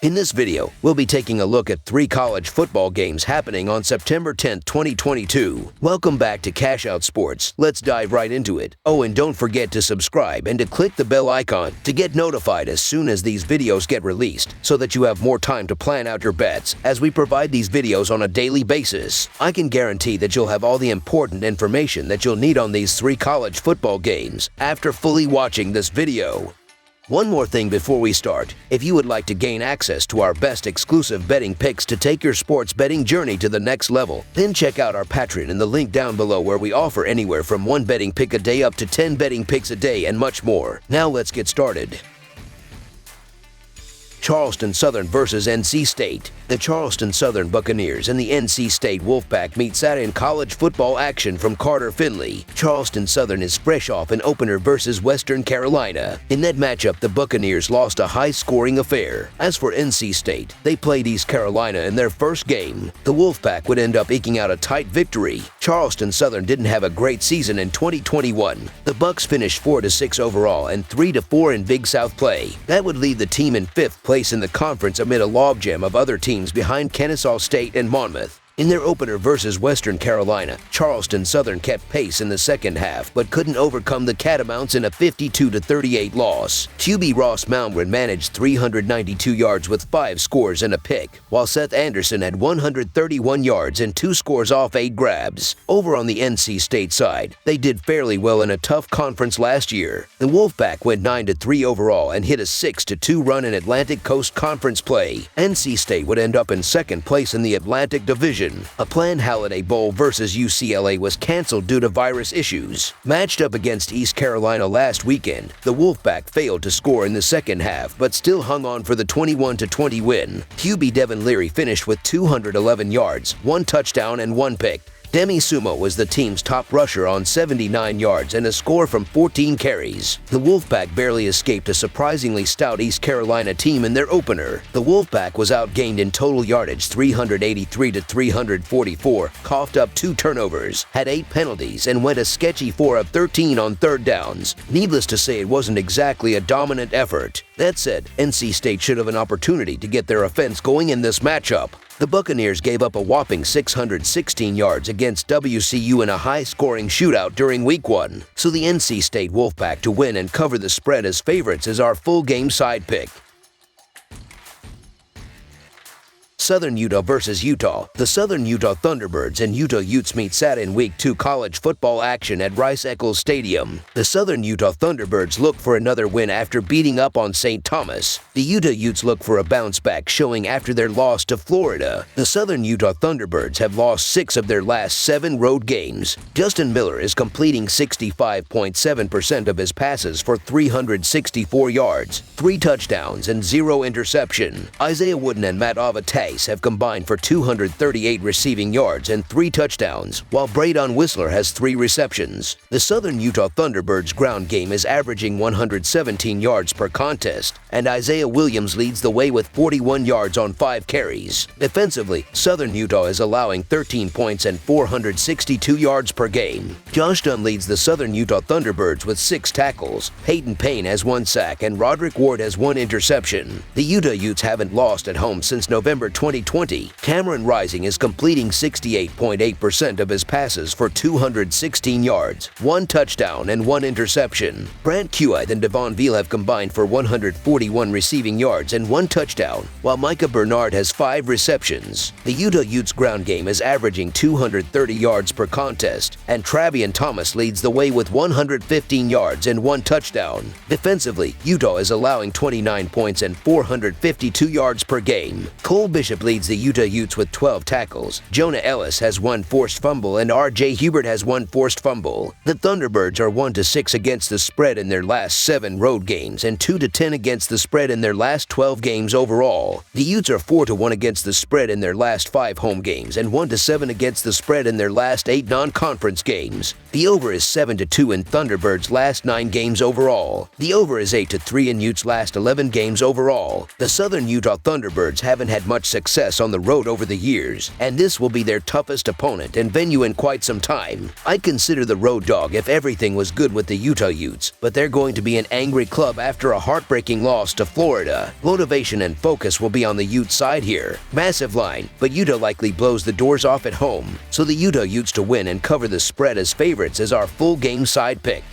In this video, we'll be taking a look at 3 college football games happening on September 10, 2022. Welcome back to Cash Out Sports. Let's dive right into it. Oh, and don't forget to subscribe and to click the bell icon to get notified as soon as these videos get released so that you have more time to plan out your bets as we provide these videos on a daily basis. I can guarantee that you'll have all the important information that you'll need on these 3 college football games after fully watching this video. One more thing before we start. If you would like to gain access to our best exclusive betting picks to take your sports betting journey to the next level, then check out our Patreon in the link down below where we offer anywhere from 1 betting pick a day up to 10 betting picks a day and much more. Now let's get started. Charleston Southern versus NC State. The Charleston Southern Buccaneers and the NC State Wolfpack meet Saturday in college football action from Carter Finley. Charleston Southern is fresh off an opener versus Western Carolina. In that matchup, the Buccaneers lost a high-scoring affair. As for NC State, they played East Carolina in their first game. The Wolfpack would end up eking out a tight victory. Charleston Southern didn't have a great season in 2021. The Bucs finished 4-6 overall and 3-4 in Big South play. That would leave the team in 5th place in the conference amid a logjam of other teams behind Kennesaw State and Monmouth. In their opener versus Western Carolina, Charleston Southern kept pace in the second half but couldn't overcome the Catamounts in a 52-38 loss. QB Ross Malmgren managed 392 yards with 5 scores and a pick, while Seth Anderson had 131 yards and 2 scores off 8 grabs. Over on the NC State side, they did fairly well in a tough conference last year. The Wolfpack went 9-3 overall and hit a 6-2 run in Atlantic Coast Conference play. NC State would end up in second place in the Atlantic Division. A planned Holiday Bowl versus UCLA was canceled due to virus issues. Matched up against East Carolina last weekend, the Wolfpack failed to score in the second half but still hung on for the 21-20 win. QB Devin Leary finished with 211 yards, 1 touchdown and 1 pick. Demi Sumo was the team's top rusher on 79 yards and a score from 14 carries. The Wolfpack barely escaped a surprisingly stout East Carolina team in their opener. The Wolfpack was outgained in total yardage 383-344, coughed up 2 turnovers, had 8 penalties, and went a sketchy 4 of 13 on third downs. Needless to say, it wasn't exactly a dominant effort. That said, NC State should have an opportunity to get their offense going in this matchup. The Buccaneers gave up a whopping 616 yards against WCU in a high-scoring shootout during Week 1, so the NC State Wolfpack to win and cover the spread as favorites is our full-game side pick. Southern Utah versus Utah. The Southern Utah Thunderbirds and Utah Utes meet Saturday in Week 2 college football action at Rice-Eccles Stadium. The Southern Utah Thunderbirds look for another win after beating up on St. Thomas. The Utah Utes look for a bounce-back showing after their loss to Florida. The Southern Utah Thunderbirds have lost 6 of their last 7 road games. Justin Miller is completing 65.7% of his passes for 364 yards, 3 touchdowns, and 0 interception. Isaiah Wooden and Matt Avatay have combined for 238 receiving yards and 3 touchdowns, while Braydon Whistler has 3 receptions. The Southern Utah Thunderbirds' ground game is averaging 117 yards per contest, and Isaiah Williams leads the way with 41 yards on 5 carries. Defensively, Southern Utah is allowing 13 points and 462 yards per game. Josh Dunn leads the Southern Utah Thunderbirds with 6 tackles. Peyton Payne has 1 sack, and Roderick Ward has 1 interception. The Utah Utes haven't lost at home since November 2020. Cameron Rising is completing 68.8% of his passes for 216 yards, 1 touchdown, and 1 interception. Brant Kuite and Devon Veal have combined for 141 receiving yards and 1 touchdown, while Micah Bernard has 5 receptions. The Utah Utes' ground game is averaging 230 yards per contest, and Travian Thomas leads the way with 115 yards and 1 touchdown. Defensively, Utah is allowing 29 points and 452 yards per game. Cole Bishop leads the Utah Utes with 12 tackles. Jonah Ellis has 1 forced fumble and R.J. Hubert has 1 forced fumble. The Thunderbirds are 1-6 against the spread in their last 7 road games and 2-10 against the spread in their last 12 games overall. The Utes are 4-1 against the spread in their last 5 home games and 1-7 against the spread in their last 8 non-conference games. The over is 7-2 in Thunderbirds' last 9 games overall. The over is 8-3 in Utes' last 11 games overall. The Southern Utah Thunderbirds haven't had much success success on the road over the years, and this will be their toughest opponent and venue in quite some time. I'd consider the road dog if everything was good with the Utah Utes, but they're going to be an angry club after a heartbreaking loss to Florida. Motivation and focus will be on the Utes side here. Massive line, but Utah likely blows the doors off at home, so the Utah Utes to win and cover the spread as favorites is our full game side pick.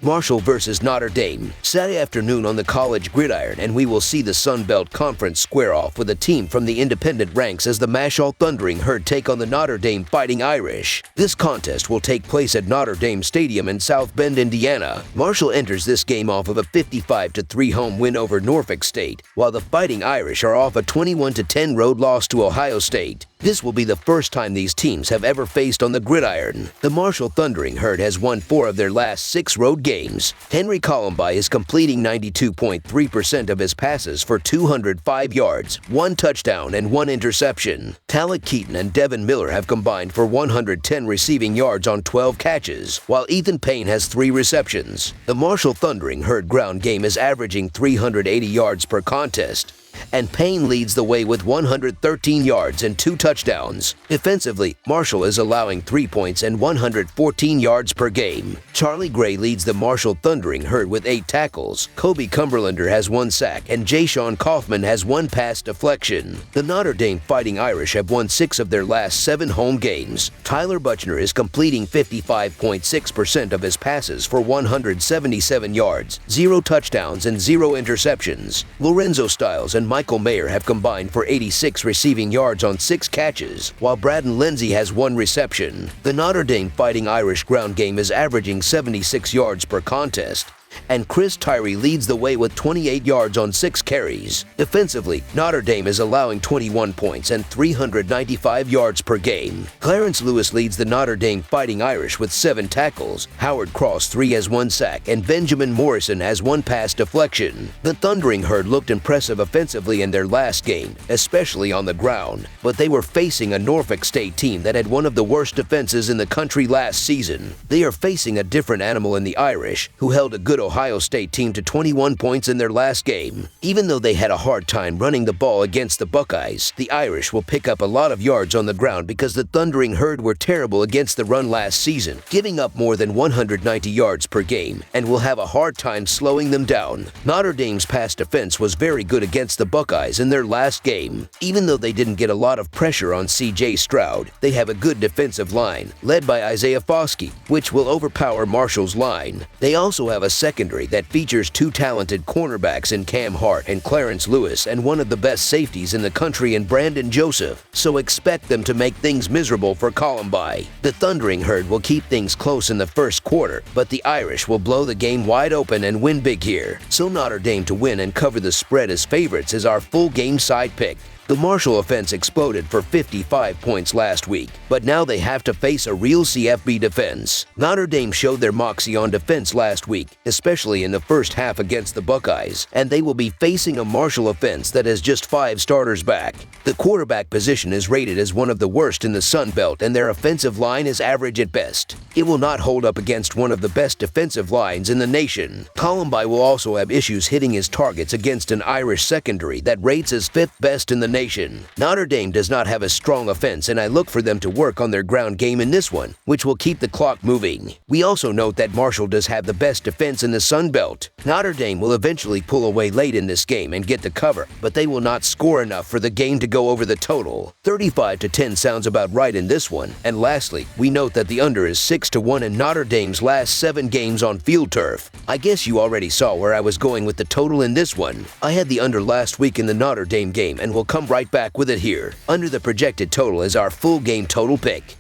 Marshall versus Notre Dame, Saturday afternoon on the college gridiron, and we will see the Sun Belt Conference square off with a team from the independent ranks as the Marshall Thundering Herd take on the Notre Dame Fighting Irish. This contest will take place at Notre Dame Stadium in South Bend, Indiana. Marshall enters this game off of a 55-3 home win over Norfolk State, while the Fighting Irish are off a 21-10 road loss to Ohio State. This will be the first time these teams have ever faced on the gridiron. The Marshall Thundering Herd has won 4 of their last 6 road games. Henry Columbi is completing 92.3% of his passes for 205 yards, 1 touchdown, and 1 interception. Talek Keaton and Devin Miller have combined for 110 receiving yards on 12 catches, while Ethan Payne has 3 receptions. The Marshall Thundering Herd ground game is averaging 380 yards per contest, and Payne leads the way with 113 yards and 2 touchdowns. Defensively, Marshall is allowing 3 points and 114 yards per game. Charlie Gray leads the Marshall Thundering Herd with 8 tackles. Kobe Cumberlander has 1 sack, and Jayshawn Kaufman has 1 pass deflection. The Notre Dame Fighting Irish have won 6 of their last 7 home games. Tyler Buchner is completing 55.6% of his passes for 177 yards, 0 touchdowns, and 0 interceptions. Lorenzo Styles and Michael Mayer have combined for 86 receiving yards on 6 catches, while Braden Lindsey has 1 reception. The Notre Dame Fighting Irish ground game is averaging 76 yards per contest, and Chris Tyree leads the way with 28 yards on 6 carries. Defensively, Notre Dame is allowing 21 points and 395 yards per game. Clarence Lewis leads the Notre Dame Fighting Irish with 7 tackles. Howard Cross 3 has 1 sack, and Benjamin Morrison has 1 pass deflection. The Thundering Herd looked impressive offensively in their last game, especially on the ground, but they were facing a Norfolk State team that had one of the worst defenses in the country last season. They are facing a different animal in the Irish, who held a good Ohio State team to 21 points in their last game. Even though they had a hard time running the ball against the Buckeyes, the Irish will pick up a lot of yards on the ground because the Thundering Herd were terrible against the run last season, giving up more than 190 yards per game, and will have a hard time slowing them down. Notre Dame's pass defense was very good against the Buckeyes in their last game. Even though they didn't get a lot of pressure on C.J. Stroud, they have a good defensive line, led by Isaiah Foskey, which will overpower Marshall's line. They also have a secondary that features 2 talented cornerbacks in Cam Hart and Clarence Lewis, and one of the best safeties in the country in Brandon Joseph, so expect them to make things miserable for Columbi. The Thundering Herd will keep things close in the first quarter, but the Irish will blow the game wide open and win big here, so Notre Dame to win and cover the spread as favorites is our full game side pick. The Marshall offense exploded for 55 points last week, but now they have to face a real CFB defense. Notre Dame showed their moxie on defense last week, especially in the first half against the Buckeyes, and they will be facing a Marshall offense that has just 5 starters back. The quarterback position is rated as one of the worst in the Sun Belt, and their offensive line is average at best. It will not hold up against one of the best defensive lines in the nation. Columbi will also have issues hitting his targets against an Irish secondary that rates as 5th best in the nation. Notre Dame does not have a strong offense, and I look for them to work on their ground game in this one, which will keep the clock moving. We also note that Marshall does have the best defense in the Sun Belt. Notre Dame will eventually pull away late in this game and get the cover, but they will not score enough for the game to go over the total. 35-10 sounds about right in this one. And lastly, we note that the under is 6-1 in Notre Dame's last 7 games on field turf. I guess you already saw where I was going with the total in this one. I had the under last week in the Notre Dame game and will come right back with it here. Under the projected total is our full game total pick.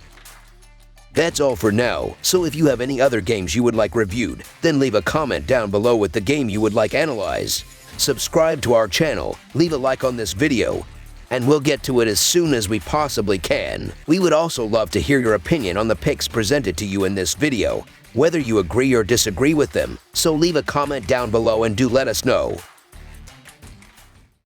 That's all for now, so if you have any other games you would like reviewed, then leave a comment down below with the game you would like analyzed. Subscribe to our channel, leave a like on this video, and we'll get to it as soon as we possibly can. We would also love to hear your opinion on the picks presented to you in this video, whether you agree or disagree with them, so leave a comment down below and do let us know.